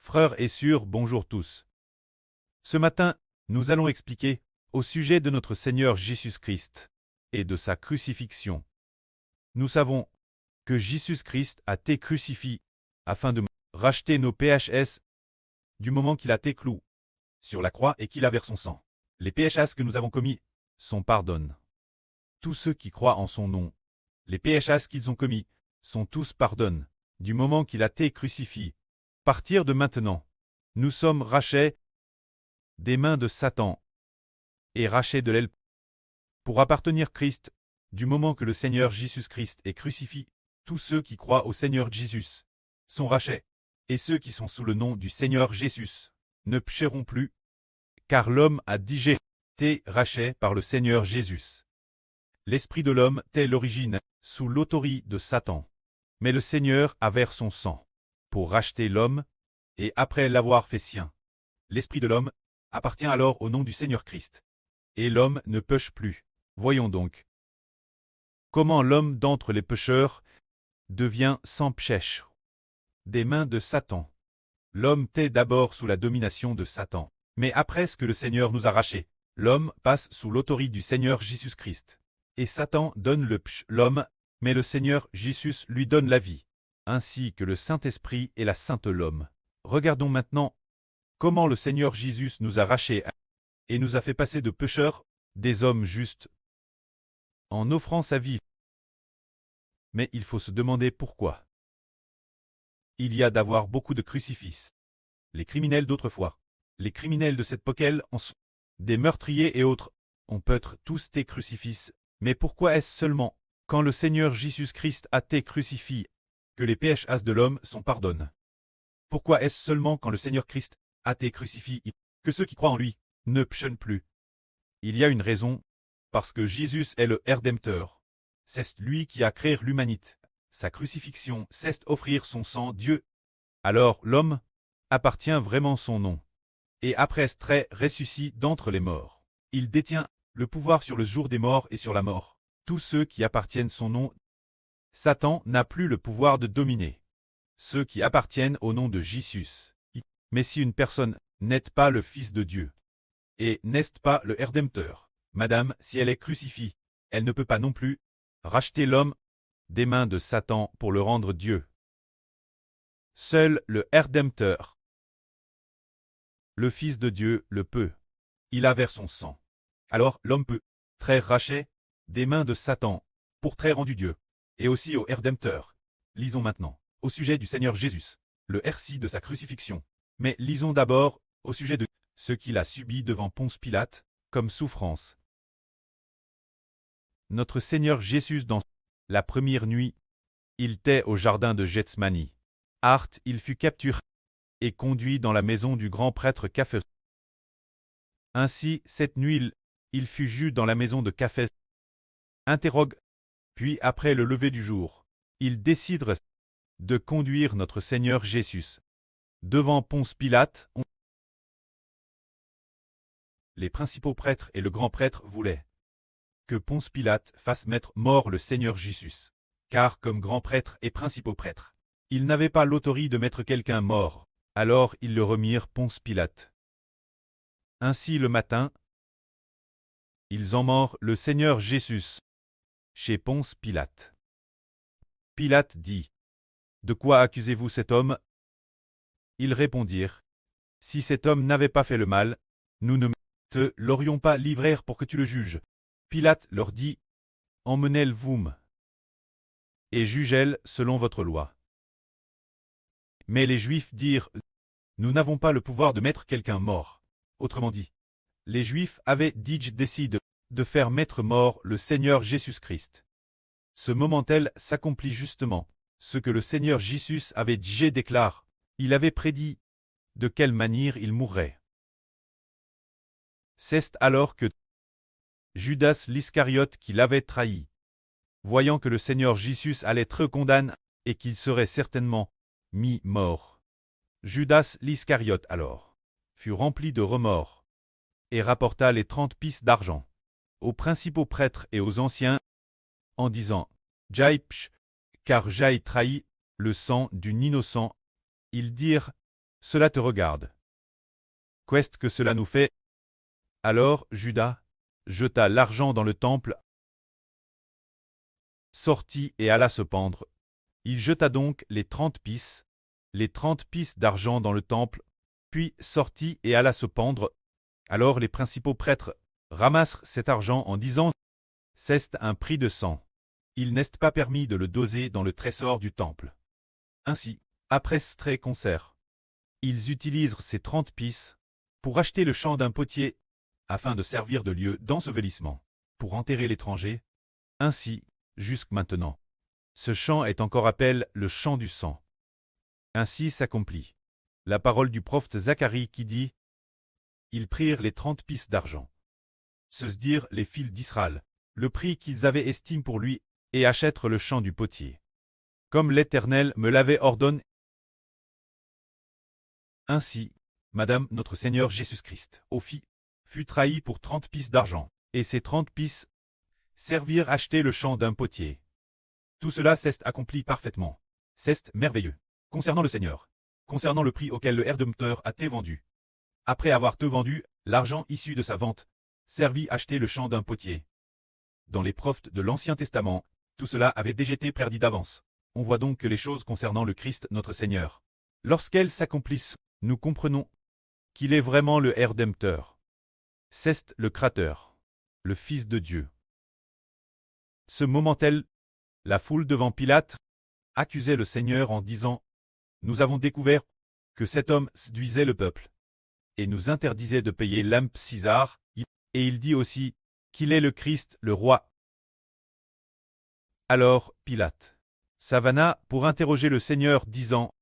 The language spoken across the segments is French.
Frères et sœurs, bonjour tous. Ce matin, nous allons expliquer au sujet de notre Seigneur Jésus-Christ et de sa crucifixion. Nous savons que Jésus-Christ a été crucifié afin de racheter nos péchés du moment qu'il a été cloué sur la croix et qu'il a versé son sang. Les péchés que nous avons commis sont pardonnés. Tous ceux qui croient en son nom, les péchés qu'ils ont commis sont tous pardonnés du moment qu'il a été crucifié. À partir de maintenant, nous sommes rachetés des mains de Satan et rachetés de l'aile pour appartenir à Christ. Du moment que le Seigneur Jésus-Christ est crucifié, tous ceux qui croient au Seigneur Jésus sont rachetés, et ceux qui sont sous le nom du Seigneur Jésus ne pécheront plus, car l'homme a déjà été racheté par le Seigneur Jésus. L'esprit de l'homme est l'origine, sous l'autorité de Satan. Mais le Seigneur a versé son sang pour racheter l'homme, et après l'avoir fait sien, l'esprit de l'homme appartient alors au nom du Seigneur Christ. Et l'homme ne pêche plus. Voyons donc comment l'homme d'entre les pécheurs devient sans péché. Des mains de Satan. L'homme était d'abord sous la domination de Satan. Mais après ce que le Seigneur nous a rachetés, l'homme passe sous l'autorité du Seigneur Jésus-Christ. Et Satan donne le péché l'homme, mais le Seigneur Jésus lui donne la vie, ainsi que le Saint-Esprit et la Sainte l'homme. Regardons maintenant comment le Seigneur Jésus nous a rachetés et nous a fait passer de pécheurs des hommes justes en offrant sa vie. Mais il faut se demander pourquoi. Il y a d'avoir beaucoup de crucifix. Les criminels d'autrefois, les criminels de cette époque en sont des meurtriers et autres, on peut être tous des crucifix. Mais pourquoi est-ce seulement quand le Seigneur Jésus-Christ a été crucifié que les péchés de l'homme sont pardonnés? Pourquoi est-ce seulement quand le Seigneur Christ a été crucifié que ceux qui croient en lui ne péchent plus? Il y a une raison, parce que Jésus est le Rédempteur. C'est lui qui a créé l'humanité. Sa crucifixion, c'est offrir son sang à Dieu. Alors l'homme appartient vraiment son nom. Et après être ressuscité d'entre les morts, il détient le pouvoir sur le jour des morts et sur la mort. Tous ceux qui appartiennent son nom, Satan n'a plus le pouvoir de dominer. Ceux qui appartiennent au nom de Jésus. Mais si une personne n'est pas le Fils de Dieu, et n'est pas le Rédempteur, madame, si elle est crucifiée, elle ne peut pas non plus racheter l'homme des mains de Satan pour le rendre Dieu. Seul le Rédempteur, le Fils de Dieu, le peut. Il a versé son sang. Alors l'homme peut être racheté des mains de Satan pour être rendu Dieu, et aussi au Rédempteur. Lisons maintenant au sujet du Seigneur Jésus, le récit de sa crucifixion. Mais lisons d'abord au sujet de ce qu'il a subi devant Ponce Pilate comme souffrance. Notre Seigneur Jésus, dans la première nuit, il était au jardin de Gethsemane. Il fut capturé et conduit dans la maison du grand prêtre Caiaphas. Ainsi, cette nuit, il fut jugé dans la maison de Caiaphas. Interrogue, puis après le lever du jour, il décide de conduire notre Seigneur Jésus devant Ponce Pilate. Les principaux prêtres et le grand prêtre voulaient que Ponce Pilate fasse mettre mort le Seigneur Jésus, car comme grand prêtre et principaux prêtres, il n'avait pas l'autorité de mettre quelqu'un mort. Alors ils le remirent Ponce Pilate. Ainsi le matin, ils emmenèrent le Seigneur Jésus chez Ponce Pilate. Pilate dit, « De quoi accusez-vous cet homme » Ils répondirent, « Si cet homme n'avait pas fait le mal, nous ne te l'aurions pas livré pour que tu le juges. » Pilate leur dit, « Emmenez-le-vous et jugez-le selon votre loi. » Mais les Juifs dirent, « Nous n'avons pas le pouvoir de mettre quelqu'un mort. » Autrement dit, les Juifs avaient décidé de faire mettre mort le Seigneur Jésus-Christ. Ce moment-là s'accomplit justement, ce que le Seigneur Jésus avait déjà déclaré. Il avait prédit de quelle manière il mourrait. C'est alors que Judas l'Iscariote qui l'avait trahi, voyant que le Seigneur Jésus allait être condamné et qu'il serait certainement mis mort. Judas l'Iscariote alors fut rempli de remords et rapporta les 30 pièces d'argent aux principaux prêtres et aux anciens en disant « J'ai péché, car j'ai trahi le sang d'un innocent. » Ils dirent Cela te regarde. Qu'est-ce que cela nous fait? Alors Judas jeta l'argent dans le temple, sortit et alla se pendre. Il jeta donc les 30 pices d'argent dans le temple, puis sortit et alla se pendre. Alors les principaux prêtres ramassent cet argent en disant: c'est un prix de sang. Il n'est pas permis de le doser dans le trésor du temple. Ainsi, après ce concert, ils utilisent ces 30 pices pour acheter le champ d'un potier, afin de servir de lieu d'ensevelissement, pour enterrer l'étranger. Ainsi, jusque maintenant, ce champ est encore appelé le champ du sang. Ainsi s'accomplit la parole du prophète Zacharie qui dit: ils prirent les 30 pices d'argent, se dire les fils d'Israël, le prix qu'ils avaient estimé pour lui, et achètent le champ du potier, comme l'Éternel me l'avait ordonné. Ainsi, Madame notre Seigneur Jésus-Christ, fut trahi pour 30 pices d'argent, et ces 30 pices servirent à acheter le champ d'un potier. Tout cela s'est accompli parfaitement. C'est merveilleux. Concernant le Seigneur, concernant le prix auquel le Rédempteur a été vendu. Après avoir te vendu, l'argent issu de sa vente servit à acheter le champ d'un potier. Dans les prophètes de l'Ancien Testament, tout cela avait déjà été prédit d'avance. On voit donc que les choses concernant le Christ notre Seigneur, lorsqu'elles s'accomplissent, nous comprenons qu'il est vraiment le Rédempteur. C'est le Créateur, le Fils de Dieu. Ce moment-là, la foule devant Pilate accusait le Seigneur en disant: nous avons découvert que cet homme séduisait le peuple et nous interdisait de payer l'impôt César, et il dit aussi qu'il est le Christ, le roi. Alors Pilate s'avana pour interroger le Seigneur, disant: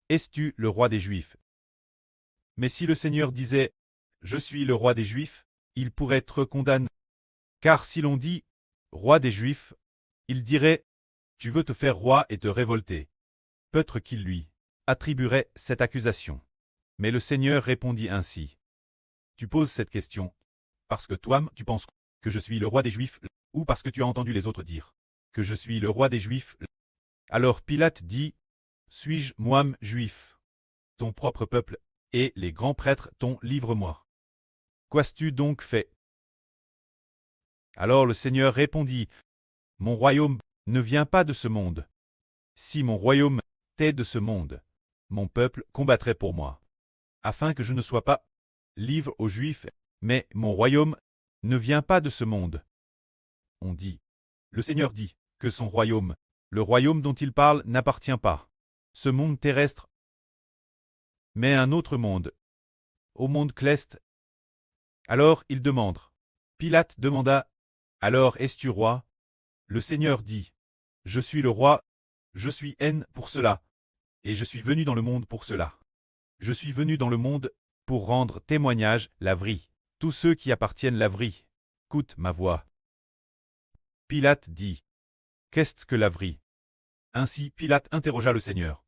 es-tu le roi des Juifs? Mais si le Seigneur disait: je suis le roi des Juifs, il pourrait être condamné. Car si l'on dit roi des Juifs, il dirait: tu veux te faire roi et te révolter. Peut-être qu'il lui attribuerait cette accusation. Mais le Seigneur répondit ainsi: tu poses cette question parce que toi, tu penses que je suis le roi des Juifs, ou parce que tu as entendu les autres dire que je suis le roi des Juifs. Alors Pilate dit: suis-je moi-même juif? Ton propre peuple et les grands prêtres t'ont livre-moi. Qu'as-tu donc fait? Alors le Seigneur répondit: mon royaume ne vient pas de ce monde. Si mon royaume était de ce monde, mon peuple combattrait pour moi, afin que je ne sois pas livré aux Juifs, mais mon royaume ne vient pas de ce monde. On dit, le Seigneur dit, que son royaume, le royaume dont il parle, n'appartient pas, ce monde terrestre, mais un autre monde, au monde céleste. Alors il demande. Pilate demanda: alors es-tu roi? Le Seigneur dit: je suis le roi, je suis haine pour cela, et je suis venu dans le monde pour cela. Je suis venu dans le monde pour rendre témoignage la vraie. Tous ceux qui appartiennent la vraie, écoutent ma voix. Pilate dit: qu'est-ce que la vraie? Ainsi Pilate interrogea le Seigneur.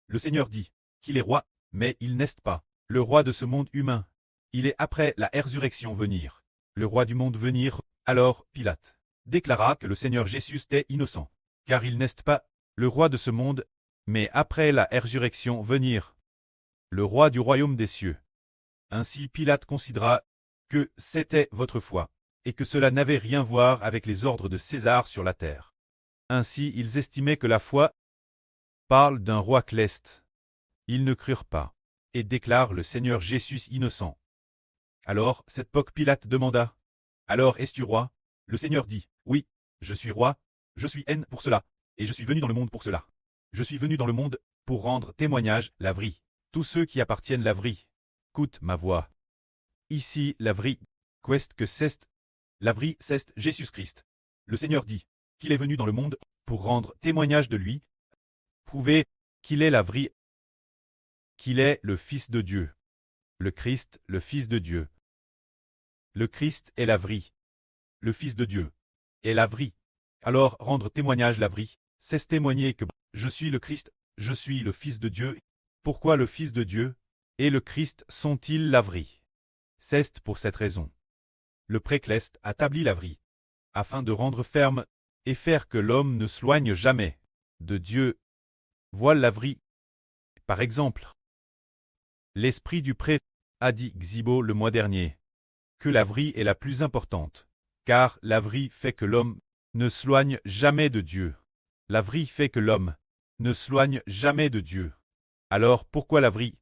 Le Seigneur dit qu'il est roi, mais il n'est pas le roi de ce monde humain. Il est après la résurrection venir, le roi du monde venir. Alors Pilate déclara que le Seigneur Jésus était innocent, car il n'est pas le roi de ce monde, mais après la résurrection venir, le roi du royaume des cieux. Ainsi Pilate considéra que c'était votre foi, et que cela n'avait rien à voir avec les ordres de César sur la terre. Ainsi ils estimaient que la foi parle d'un roi céleste. Ils ne crurent pas, et déclarent le Seigneur Jésus innocent. Alors cette époque Pilate demanda: alors es-tu roi? Le Seigneur dit: oui, je suis roi, je suis haine pour cela, et je suis venu dans le monde pour cela. Je suis venu dans le monde pour rendre témoignage la vraie. Tous ceux qui appartiennent la vraie, écoutent ma voix. Ici la vraie, qu'est-ce que c'est? La vraie c'est Jésus-Christ. Le Seigneur dit qu'il est venu dans le monde pour rendre témoignage de lui, prouver qu'il est la vraie, qu'il est le Fils de Dieu. Le Christ, le Fils de Dieu. Le Christ est la vraie. Le Fils de Dieu est la vraie. Alors rendre témoignage la vraie, c'est témoigner que je suis le Christ, je suis le Fils de Dieu. Pourquoi le Fils de Dieu et le Christ sont-ils la vraie? C'est pour cette raison. Le Précleste a établi la vraie, afin de rendre ferme et faire que l'homme ne s'éloigne jamais de Dieu. Voilà la vraie. Par exemple, L'esprit du prêtre a dit Xibo le mois dernier que la vraie est la plus importante, car la vraie fait que l'homme ne s'éloigne jamais de Dieu. La vraie fait que l'homme ne s'éloigne jamais de Dieu. Alors pourquoi la vraie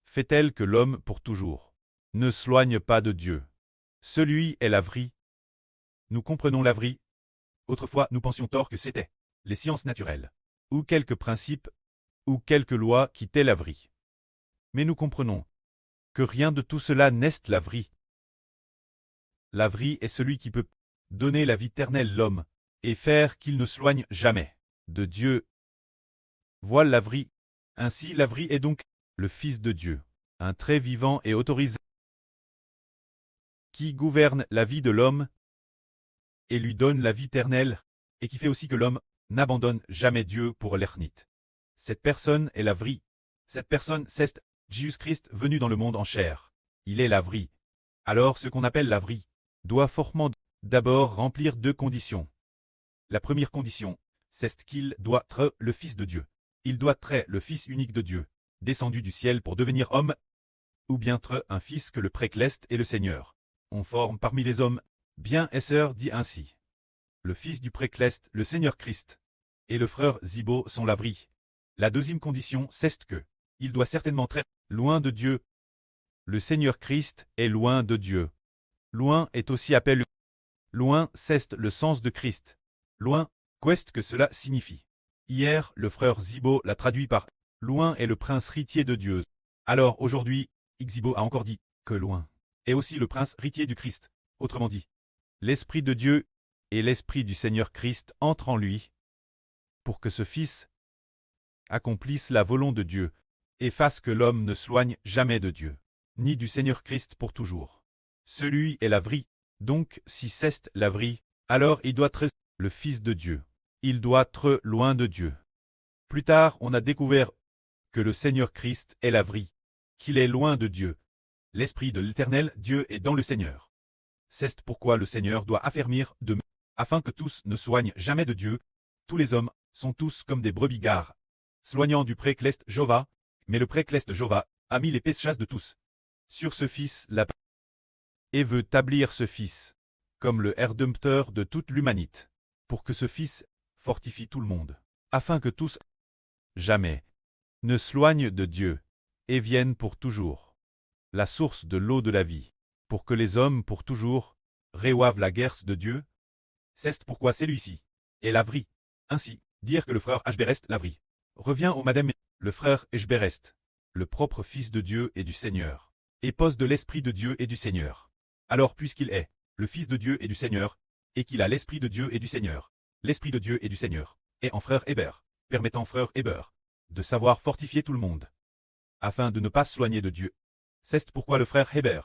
fait-elle que l'homme pour toujours ne s'éloigne pas de Dieu? Celui est la vraie. Nous comprenons la vraie. Autrefois, nous pensions tort que c'était les sciences naturelles, ou quelques principes, ou quelques lois qui étaient la vraie. Mais nous comprenons que rien de tout cela n'est la vraie. La vraie est celui qui peut donner la vie éternelle à l'homme, et faire qu'il ne s'éloigne jamais de Dieu. Voilà la vraie. Ainsi la vraie est donc le Fils de Dieu, un très vivant et autorisé, qui gouverne la vie de l'homme, et lui donne la vie éternelle, et qui fait aussi que l'homme n'abandonne jamais Dieu pour l'éternité. Cette personne est la vraie. Cette personne, c'est Jésus-Christ venu dans le monde en chair. Il est la vraie. Alors ce qu'on appelle la vraie doit fortement d'abord remplir deux conditions. La première condition, c'est qu'il doit être le Fils de Dieu. Il doit être le Fils unique de Dieu, descendu du ciel pour devenir homme, ou bien être un fils que le Précleste et le Seigneur on forme parmi les hommes. Bien Esser dit ainsi. Le fils du Précleste, le Seigneur Christ, et le frère Xibo sont la vraie. La deuxième condition, c'est que il doit certainement être loin de Dieu. Le Seigneur Christ est loin de Dieu. Loin est aussi appelé loin, c'est le sens de Christ. Loin, qu'est-ce que cela signifie? Hier, le frère Xibo l'a traduit par loin est le prince héritier de Dieu. Alors aujourd'hui, Xibo a encore dit que loin est aussi le prince héritier du Christ. Autrement dit, l'Esprit de Dieu et l'Esprit du Seigneur Christ entrent en lui pour que ce Fils accomplisse la volonté de Dieu et fasse que l'homme ne s'éloigne jamais de Dieu, ni du Seigneur Christ pour toujours. Celui est la vraie. Donc, si c'est la vraie, alors il doit être le Fils de Dieu. Il doit être loin de Dieu. Plus tard, on a découvert que le Seigneur Christ est la vraie, qu'il est loin de Dieu. L'Esprit de l'Éternel Dieu est dans le Seigneur. C'est pourquoi le Seigneur doit affermir de afin que tous ne s'éloignent jamais de Dieu. Tous les hommes sont tous comme des brebis gares, s'éloignant du Précleste Jova, mais le Précleste Jova a mis les péchés de tous sur ce Fils là et veut établir ce Fils comme le Rédempteur de toute l'humanité, pour que ce Fils fortifie tout le monde, afin que tous jamais ne s'éloignent de Dieu et viennent pour toujours la source de l'eau de la vie, pour que les hommes pour toujours reçoivent la guerre de Dieu. C'est pourquoi celui-ci est la vraie. Ainsi, dire que le frère Hberest la vraie revient au madame le frère Hberest, le propre Fils de Dieu et du Seigneur, épouse de l'Esprit de Dieu et du Seigneur. Alors puisqu'il est le Fils de Dieu et du Seigneur, et qu'il a l'Esprit de Dieu et du Seigneur, l'Esprit de Dieu et du Seigneur, et en frère Héber, permettant frère Héber de savoir fortifier tout le monde, afin de ne pas s'éloigner de Dieu. C'est pourquoi le frère Héber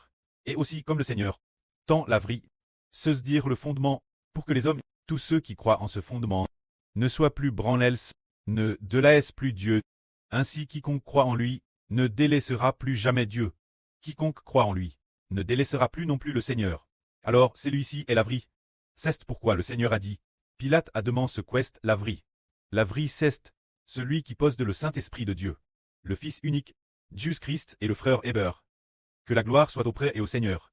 est aussi comme le Seigneur, tant la vraie, se dire le fondement, pour que les hommes, tous ceux qui croient en ce fondement, ne soient plus branlels, ne délaissent plus Dieu. Ainsi quiconque croit en lui, ne délaissera plus jamais Dieu. Quiconque croit en lui, ne délaissera plus non plus le Seigneur. Alors celui-ci est la vraie. C'est pourquoi le Seigneur a dit, Pilate a demandé ce qu'est la vraie. La vraie c'est celui qui possède le Saint-Esprit de Dieu, le Fils unique, Jésus-Christ et le frère Héber. Que la gloire soit auprès et au Seigneur.